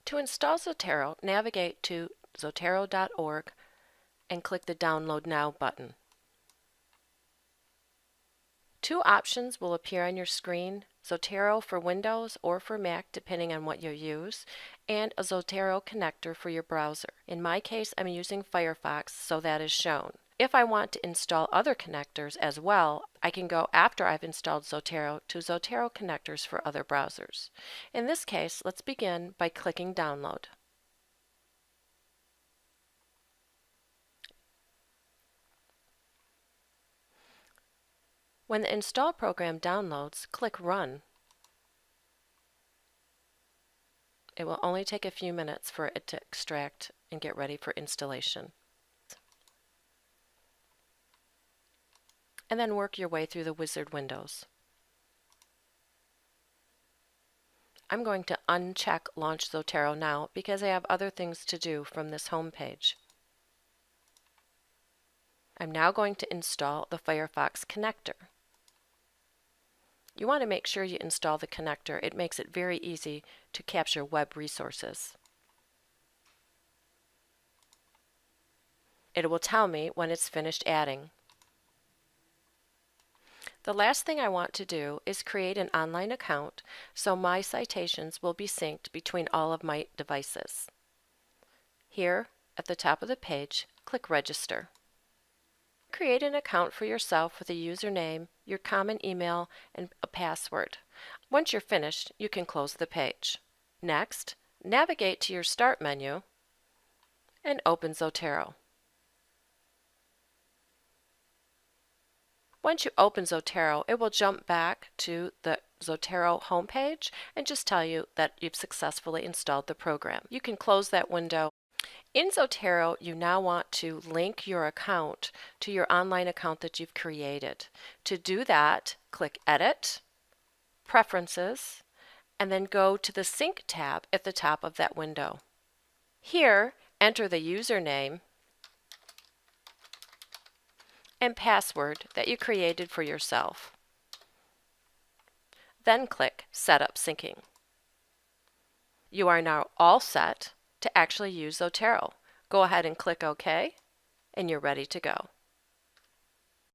To install Zotero, navigate to zotero.org and click the Download Now button. Two options will appear on your screen: Zotero for Windows or for Mac depending on what you use, and a Zotero connector for your browser. In my case, I'm using Firefox, so that is shown. If I want to install other connectors as well, I can go after I've installed Zotero to Zotero connectors for other browsers. In this case, let's begin by clicking Download. When the install program downloads, click Run. It will only take a few minutes for it to extract and get ready for installation. And then work your way through the wizard windows. I'm going to uncheck Launch Zotero now because I have other things to do from this home page. I'm now going to install the Firefox connector. You want to make sure you install the connector. It makes it very easy to capture web resources. It will tell me when it's finished adding. The last thing I want to do is create an online account so my citations will be synced between all of my devices. Here at the top of the page, click Register. Create an account for yourself with a username, your common email, and a password. Once you're finished, you can close the page. Next, navigate to your Start menu and open Zotero. Once you open Zotero, it will jump back to the Zotero homepage and just tell you that you've successfully installed the program. You can close that window. In Zotero, you now want to link your account to your online account that you've created. To do that, click Edit, Preferences, and then go to the Sync tab at the top of that window. Here, enter the username and password that you created for yourself. Then click Set up Syncing. You are now all set to actually use Zotero. Go ahead and click OK, and you're ready to go.